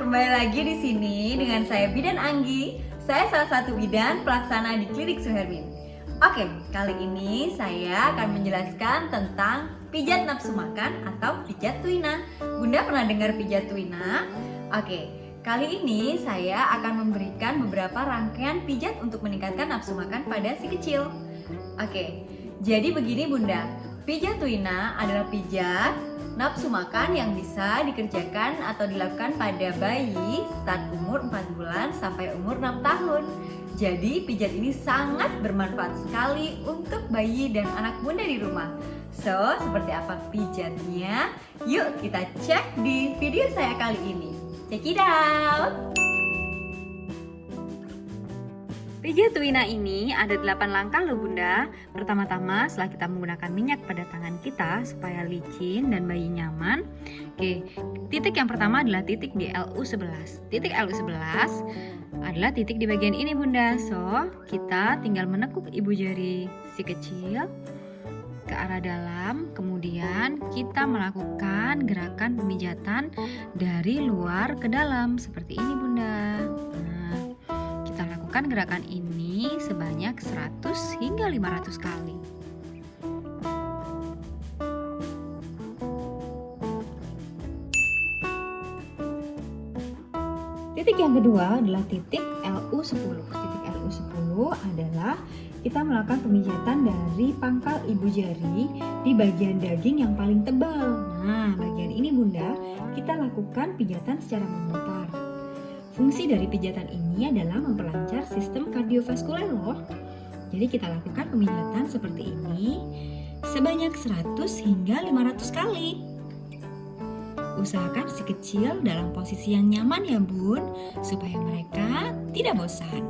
kembali lagi di sini dengan saya Bidan Anggi. Saya salah satu bidan pelaksana di Klinik Suhermin. Oke, kali ini saya akan menjelaskan tentang pijat nafsu makan atau pijat tuina. Bunda pernah dengar pijat tuina? Oke, kali ini saya akan memberikan beberapa rangkaian pijat untuk meningkatkan nafsu makan pada si kecil. Oke, jadi begini Bunda, pijat tuina adalah pijat nafsu makan yang bisa dikerjakan atau dilakukan pada bayi start umur 4 bulan sampai umur 6 tahun. Jadi pijat ini sangat bermanfaat sekali untuk bayi dan anak bunda di rumah. So, seperti apa pijatnya? Yuk kita cek di video saya kali ini. Check it out! Pijat tuina ini ada 8 langkah loh bunda. Pertama-tama setelah kita menggunakan minyak pada tangan kita supaya licin dan bayi nyaman. Oke, titik yang pertama adalah titik di LU11. Titik LU11 adalah titik di bagian ini bunda. So, kita tinggal menekuk ibu jari si kecil ke arah dalam. Kemudian kita melakukan gerakan pemijatan dari luar ke dalam seperti ini bunda. Gerakan ini sebanyak 100 hingga 500 kali. Titik yang kedua adalah titik LU10. Titik LU10 adalah kita melakukan pemijatan dari pangkal ibu jari di bagian daging yang paling tebal. Nah, bagian ini bunda, kita lakukan pijatan secara memutar. Fungsi dari pijatan ini adalah memperlancar sistem kardiovaskuler loh. Jadi kita lakukan pemijatan seperti ini sebanyak 100 hingga 500 kali. Usahakan si kecil dalam posisi yang nyaman ya bun, supaya mereka tidak bosan.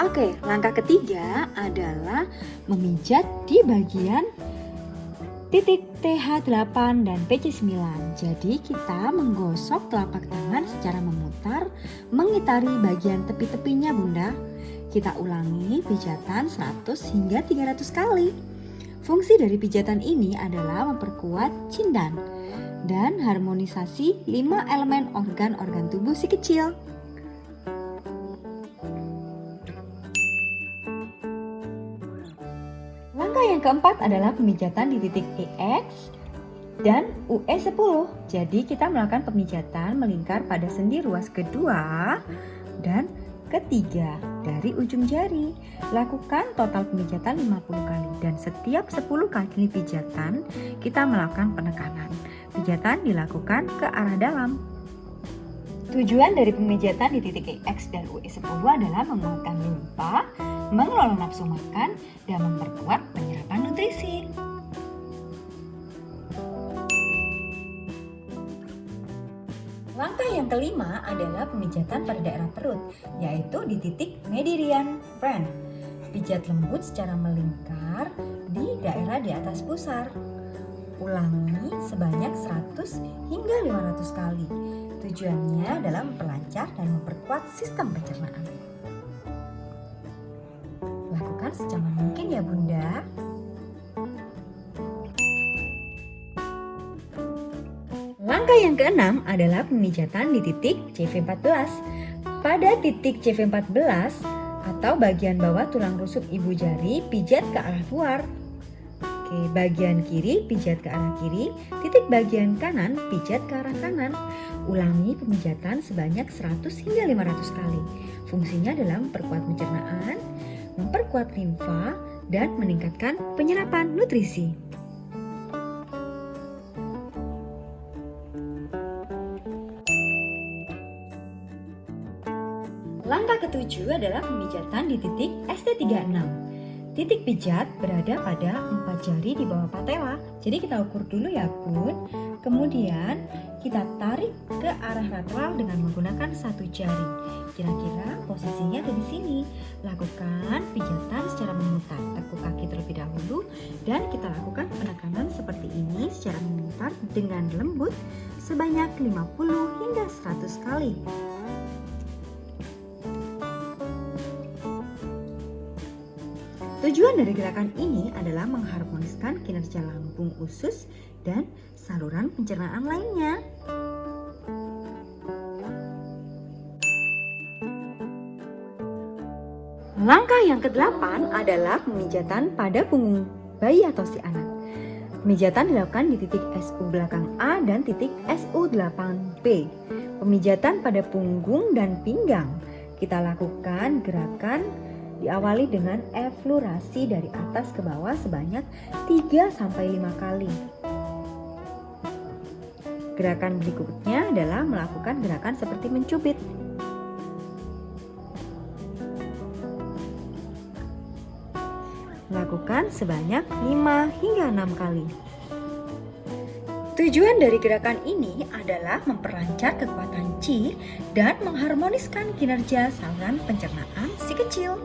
Oke, langkah ketiga adalah memijat di bagian titik TH8 dan PC9. Jadi kita menggosok telapak tangan secara memutar, mengitari bagian tepi-tepinya bunda. Kita ulangi pijatan 100 hingga 300 kali. Fungsi dari pijatan ini adalah memperkuat cindan dan harmonisasi 5 elemen organ-organ tubuh si kecil. Langkah yang keempat adalah pemijatan di titik EX dan UE10. Jadi kita melakukan pemijatan melingkar pada sendi ruas kedua dan ketiga dari ujung jari. Lakukan total pemijatan 50 kali dan setiap 10 kali pijatan kita melakukan penekanan. Pijatan dilakukan ke arah dalam. Tujuan dari pemijatan di titik EX dan UE10 adalah menguatkan limfa, mengelola nafsu makan, dan memperkuat penyerapan nutrisi. Langkah yang kelima adalah pemijatan pada daerah perut, yaitu di titik median friend. Pijat lembut secara melingkar di daerah di atas pusar. Ulangi sebanyak 100 hingga 500 kali. Tujuannya adalah memperlancar dan memperkuat sistem pencernaan. Lakukan secamat mungkin ya bunda. Langkah yang keenam adalah pemijatan di titik CV14. Pada titik CV14 atau bagian bawah tulang rusuk ibu jari, pijat ke arah luar. Oke, bagian kiri pijat ke arah kiri, titik bagian kanan pijat ke arah kanan. Ulangi pemijatan sebanyak 100 hingga 500 kali. Fungsinya adalah memperkuat pencernaan, memperkuat limfa, dan meningkatkan penyerapan nutrisi. Langkah ketujuh adalah pemijatan di titik ST36. Titik pijat berada pada 4 jari di bawah patella. Jadi kita ukur dulu ya bun. Kemudian kita tarik ke arah lateral dengan menggunakan 1 jari. Kira-kira posisinya ada di sini. Lakukan pijatan secara memutar. Tekuk kaki terlebih dahulu dan kita lakukan penekanan seperti ini secara memutar dengan lembut sebanyak 50 hingga 100 kali. Tujuan dari gerakan ini adalah mengharmoniskan kinerja lambung usus dan saluran pencernaan lainnya. Langkah yang ke-8 adalah pemijatan pada punggung bayi atau si anak. Pemijatan dilakukan di titik SU belakang A dan titik SU8B. Pemijatan pada punggung dan pinggang. Kita lakukan gerakan diawali dengan eflorasi dari atas ke bawah sebanyak 3-5 kali. Gerakan berikutnya adalah melakukan gerakan seperti mencubit. Lakukan sebanyak 5 hingga 6 kali. Tujuan dari gerakan ini adalah memperlancar kekuatan qi dan mengharmoniskan kinerja saluran pencernaan si kecil.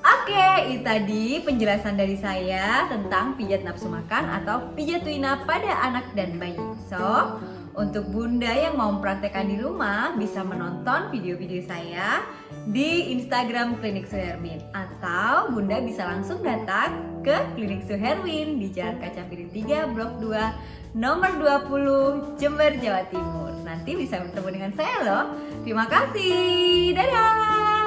Oke, itu tadi penjelasan dari saya tentang pijat nafsu makan atau pijat tuina pada anak dan bayi. So, untuk bunda yang mau mempraktekkan di rumah bisa menonton video-video saya di Instagram Klinik Suhermin, atau bunda bisa langsung datang ke Klinik Suhermin di Jalan Kaca Piring 3 Blok 2 nomor 20 Jember, Jawa Timur. Nanti bisa bertemu dengan saya loh. Terima kasih. Dadah.